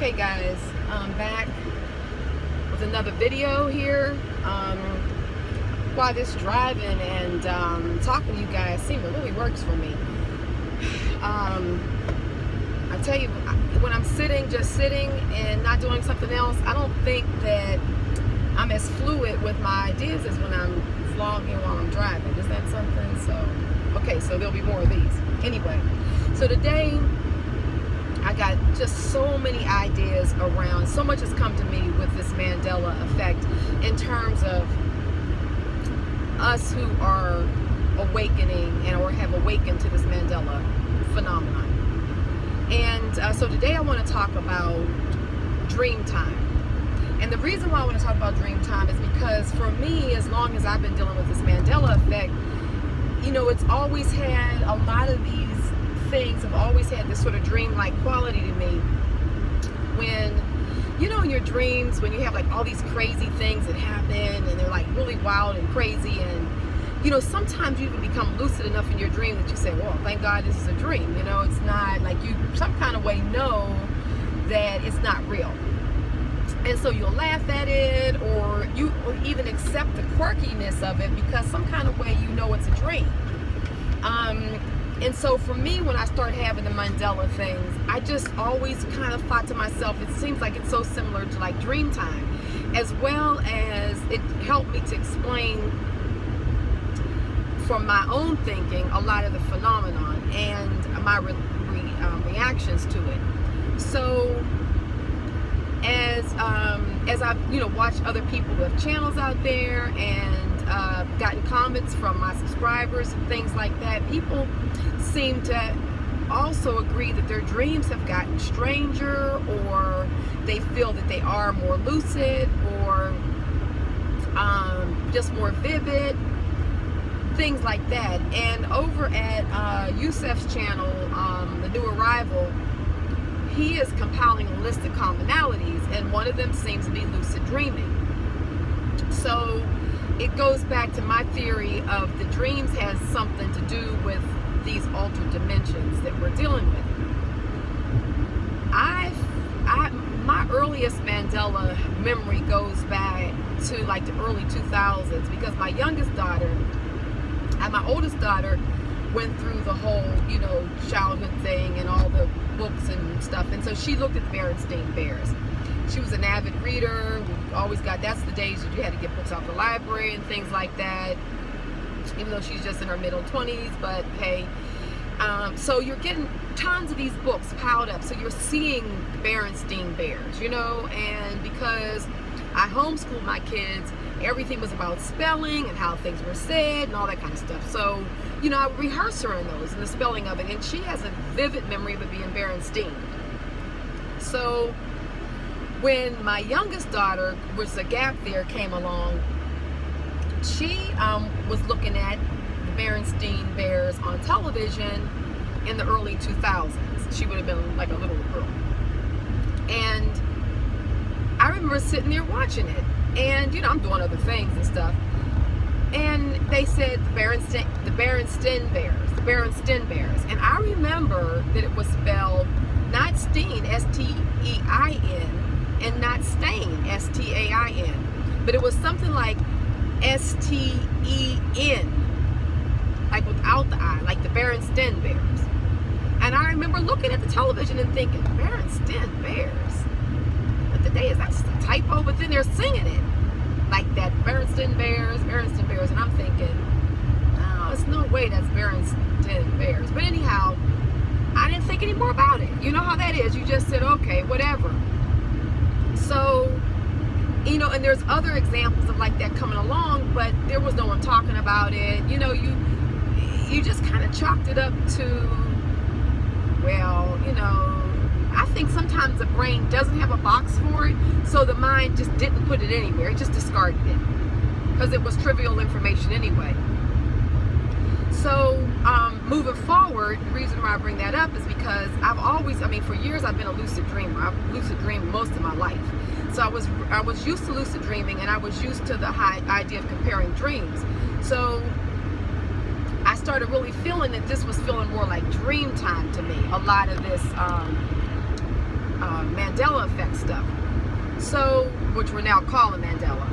Okay guys, I'm back with another video here. While this driving and talking to you guys seems it really works for me. I tell you, when I'm just sitting and not doing something else, I don't think that I'm as fluid with my ideas as when I'm vlogging while I'm driving. Is that something? So there'll be more of these. Anyway, so today I got just so many ideas around, so much has come to me with this Mandela Effect in terms of us who are awakening or have awakened to this Mandela phenomenon. And so today I want to talk about Dreamtime. And the reason why I want to talk about Dreamtime is because for me, as long as I've been dealing with this Mandela Effect, you know, it's always had a lot of these things have always had this sort of dream-like quality to me. When, you know, in your dreams, when you have like all these crazy things that happen and they're like really wild and crazy, and you know, sometimes you even become lucid enough in your dream that you say, well, thank God this is a dream. You know, it's not like you some kind of way know that it's not real. And so you'll laugh at it, or you even accept the quirkiness of it because some kind of way you know it's a dream. And so for me, when I start having the Mandela things, I just always kind of thought to myself, it seems like it's so similar to like Dreamtime, as well as it helped me to explain from my own thinking a lot of the phenomenon and my reactions to it. So as I've watched other people with channels out there and gotten comments from my subscribers and things like that, people seem to also agree that their dreams have gotten stranger, or they feel that they are more lucid, or just more vivid, things like that. And over at Yusef's channel, The New Arrival, he is compiling a list of commonalities, and one of them seems to be lucid dreaming. So it goes back to my theory of the dreams has something to do with these altered dimensions that we're dealing with. My earliest Mandela memory goes back to like the early 2000s, because my youngest daughter and my oldest daughter went through the whole, you know, childhood thing and all the books and stuff. And so she looked at the Berenstain Bears. She was an avid reader. We always got, that's the days that you had to get books out the library and things like that, even though she's just in her middle 20s, but hey. So you're getting tons of these books piled up. So you're seeing the Berenstain Bears, you know, and because I homeschooled my kids, everything was about spelling and how things were said and all that kind of stuff. So, you know, I would rehearse her in those and the spelling of it, and she has a vivid memory of it being Berenstain. So when my youngest daughter, which a gap there, came along, she was looking at the Berenstain Bears on television in the early 2000s. She would have been like a little girl. And I remember sitting there watching it. And, you know, I'm doing other things and stuff. And they said the Berenstain Bears. And I remember that it was spelled not Steen, S-T-E-I-N, and not Stain, S-T-A-I-N. But it was something like S-T-E-N, like without the I, like the Berenstain Bears. And I remember looking at the television and thinking, Berenstain Bears? But the day is that's a typo, but then they're singing it like that, Berenstain Bears. And I'm thinking, no, there's no way that's Berenstain Bears. But anyhow, I didn't think any more about it. You know how that is. You just said, okay, whatever. So, you know, and there's other examples of like that coming along, but there was no one talking about it. You know, you just kind of chalked it up to, well, you know, I think sometimes the brain doesn't have a box for it, so the mind just didn't put it anywhere. It just discarded it because it was trivial information anyway. So moving forward, the reason why I bring that up is because for years I've been a lucid dreamer. I've lucid dreamed most of my life. So I was used to lucid dreaming, and I was used to the idea of comparing dreams. So I started really feeling that this was feeling more like Dreamtime to me. A lot of this Mandela Mandela Effect stuff. So, which we're now calling Mandela.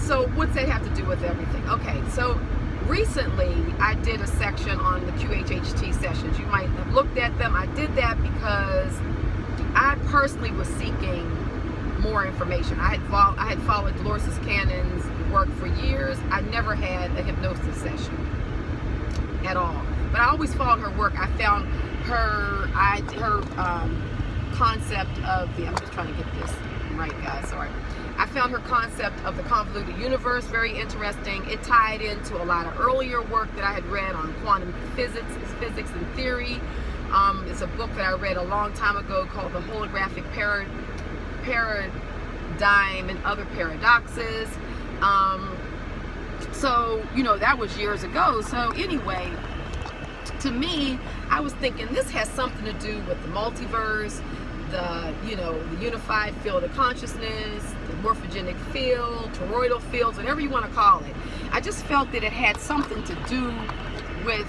So what's that have to do with everything? Okay, so recently I did a section on the QHHT sessions. You might have looked at them. I did that because I personally was seeking more information. I had followed Dolores Cannon's work for years. I never had a hypnosis session at all, but I always followed her work. I found her concept of the, I'm just trying to get this right, guys, sorry. I found her concept of the convoluted universe very interesting. It tied into a lot of earlier work that I had read on quantum physics and theory. It's a book that I read a long time ago called The Holographic Paradigm and Other Paradoxes. So, you know, that was years ago. So anyway, to me, I was thinking this has something to do with the multiverse, the unified field of consciousness, the morphogenic field, toroidal fields, whatever you want to call it. I just felt that it had something to do with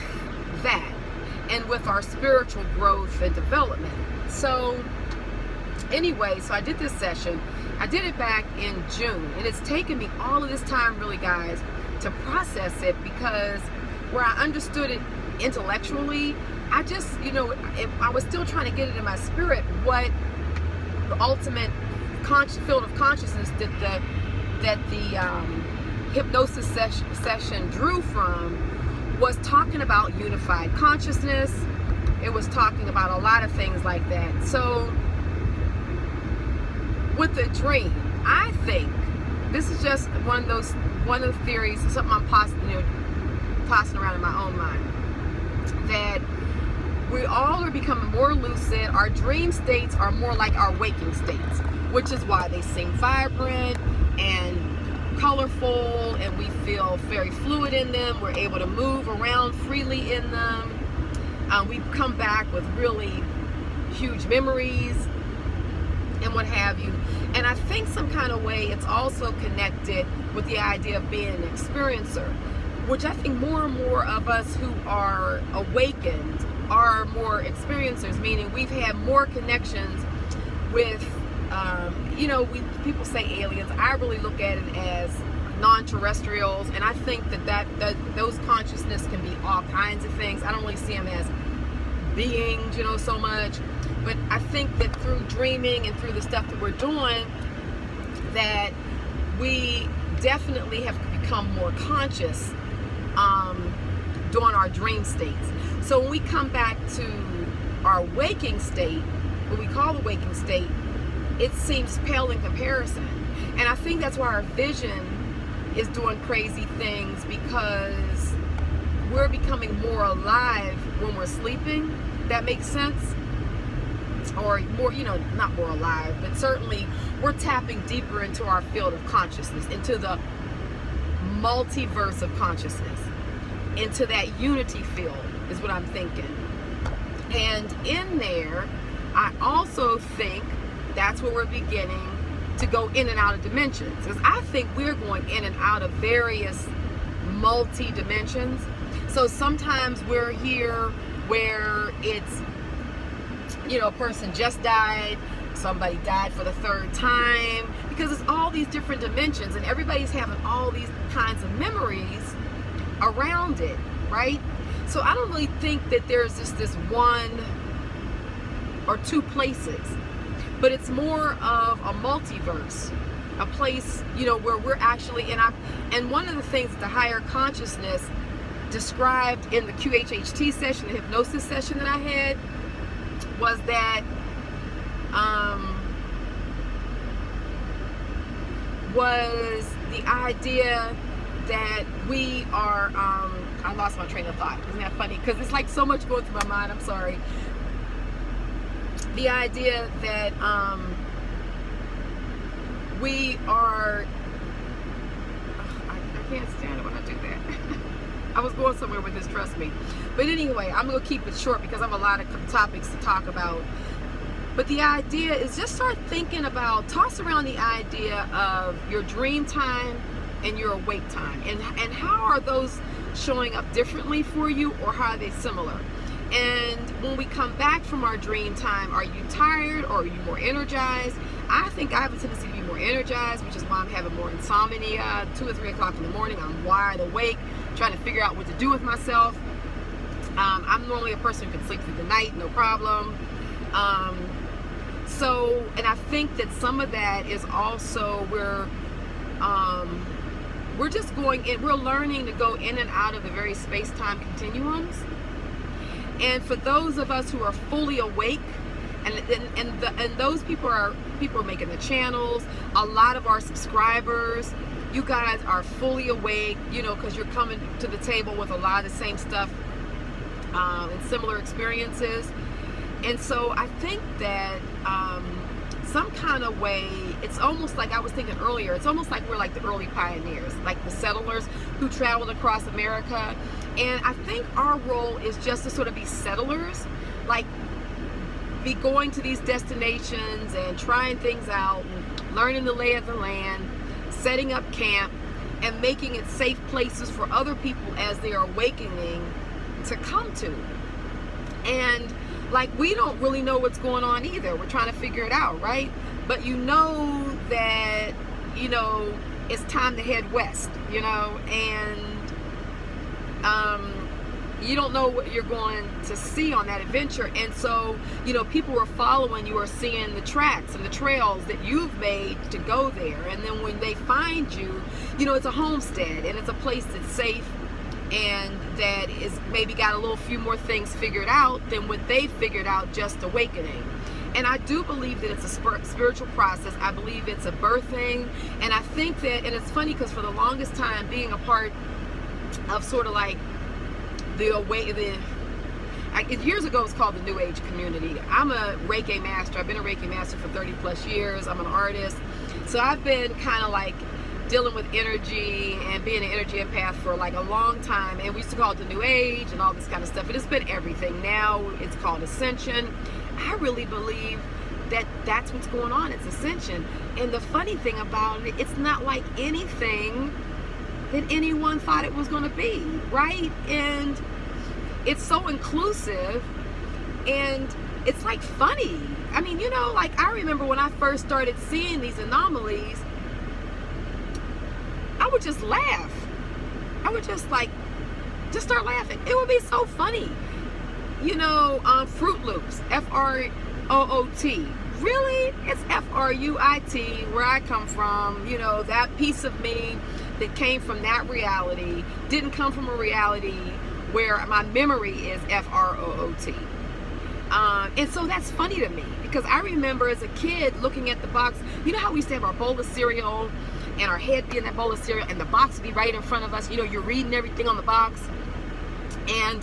that and with our spiritual growth and development. So anyway, so I did this session. I did it back in June, and it's taken me all of this time, really, guys, to process it, because where I understood it intellectually, I just, I was still trying to get it in my spirit what the ultimate field of consciousness that the hypnosis session drew from was talking about unified consciousness. It was talking about a lot of things like that. So with the dream, I think this is just one of the theories, something I'm tossing around in my own mind, that we all are becoming more lucid. Our dream states are more like our waking states, which is why they seem vibrant and colorful, and we feel very fluid in them. We're able to move around freely in them. We come back with really huge memories and what have you. And I think some kind of way it's also connected with the idea of being an experiencer, which I think more and more of us who are awakened are more experiencers, meaning we've had more connections with, people say aliens. I really look at it as non-terrestrials, and I think that those consciousness can be all kinds of things. I don't really see them as beings, so much, but I think that through dreaming and through the stuff that we're doing, that we definitely have become more conscious during our dream states. So when we come back to our waking state, what we call the waking state, it seems pale in comparison. And I think that's why our vision is doing crazy things, because we're becoming more alive when we're sleeping. That makes sense? Or more, not more alive, but certainly we're tapping deeper into our field of consciousness, into the multiverse of consciousness, into that unity field is what I'm thinking. And in there, I also think that's where we're beginning to go in and out of dimensions, because I think we're going in and out of various multi-dimensions. So sometimes we're here where it's, a person just died, somebody died for the third time, because it's all these different dimensions, and everybody's having all these kinds of memories around it, right? So I don't really think that there's just this one or two places, but it's more of a multiverse, a place, where we're actually in. And one of the things that the higher consciousness described in the QHHT session, the hypnosis session that I had, was that was the idea that we are, I lost my train of thought. Isn't that funny? Because it's like so much going through my mind. I'm sorry. The idea that we are, I can't stand it when I do that. I was going somewhere with this, trust me. But anyway, I'm going to keep it short because I have a lot of topics to talk about. But the idea is just start thinking about, toss around the idea of your dream time and your awake time. And how are those showing up differently for you, or how are they similar? And when we come back from our dream time, are you tired or are you more energized? I think I have a tendency to be more energized, which is why I'm having more insomnia. 2 or 3 o'clock in the morning, I'm wide awake, trying to figure out what to do with myself. I'm normally a person who can sleep through the night, no problem. And I think that some of that is also we're just going in, we're learning to go in and out of the very space-time continuums. And for those of us who are fully awake, and those people are making the channels, a lot of our subscribers, you guys are fully awake, you know, because you're coming to the table with a lot of the same stuff and similar experiences. And so I think that some kind of way, it's almost like I was thinking earlier, it's almost like we're like the early pioneers, like the settlers who traveled across America. And I think our role is just to sort of be settlers, like be going to these destinations and trying things out, and learning the lay of the land, setting up camp, and making it safe places for other people as they are awakening to come to. And like, we don't really know what's going on either. We're trying to figure it out, right? But you know that, you know, it's time to head west, you know, and you don't know what you're going to see on that adventure. And so, you know, people who are following you are seeing the tracks and the trails that you've made to go there. And then when they find you, you know, it's a homestead and it's a place that's safe and that is maybe got a little few more things figured out than what they figured out just awakening. And I do believe that it's a spiritual process. I believe it's a birthing. And I think that, and it's funny because for the longest time, being a part of sort of like years ago it was called the New Age community. I'm a Reiki master. I've been a Reiki master for 30 plus years. I'm an artist. So I've been kind of like dealing with energy and being an energy empath for like a long time. And we used to call it the New Age and all this kind of stuff. It has been everything. Now it's called Ascension. I really believe that that's what's going on. It's Ascension. And the funny thing about it, it's not like anything that anyone thought it was going to be, right? And it's so inclusive and it's like funny. I mean, you know, like I remember when I first started seeing these anomalies, I would just laugh. I would just start laughing. It would be so funny. You know, Fruit Loops, F-R-O-O-T. Really? It's F-R-U-I-T, where I come from. You know, that piece of me that came from that reality didn't come from a reality where my memory is F-R-O-O-T. And so that's funny to me because I remember as a kid looking at the box. You know how we used to have our bowl of cereal and our head be in that bowl of cereal and the box would be right in front of us. You know, you're reading everything on the box. And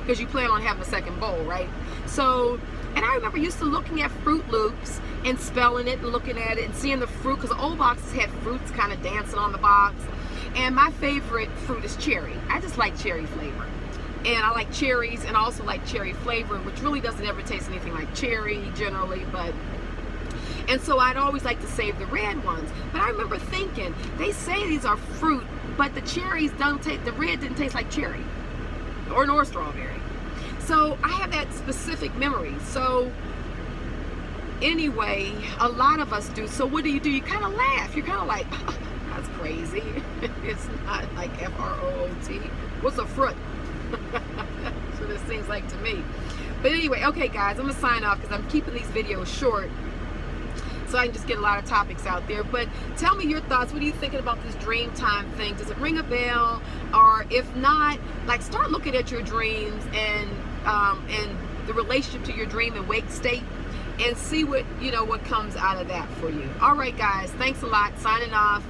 because you plan on having a second bowl, right? So, and I remember used to looking at Fruit Loops and spelling it and looking at it and seeing the fruit, because the old boxes had fruits kind of dancing on the box. And my favorite fruit is cherry. I just like cherry flavor. And I like cherries and also like cherry flavor, which really doesn't ever taste anything like cherry generally, but... And so I'd always like to save the red ones. But I remember thinking, they say these are fruit, but the cherries don't taste, the red didn't taste like cherry nor strawberry. So I have that specific memory. So anyway, a lot of us do. So what do? You kind of laugh. You're kind of like, oh, that's crazy. It's not like F-R-O-O-T. What's a fruit? That's what it seems like to me. But anyway, okay guys, I'm gonna sign off because I'm keeping these videos short so I can just get a lot of topics out there. But tell me your thoughts. What are you thinking about this Dreamtime thing? Does it ring a bell? Or if not, like, start looking at your dreams and the relationship to your dream and wake state and see what, you know, what comes out of that for you. All right, guys. Thanks a lot. Signing off.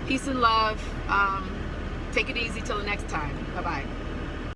Peace and love. Take it easy till the next time. Bye-bye.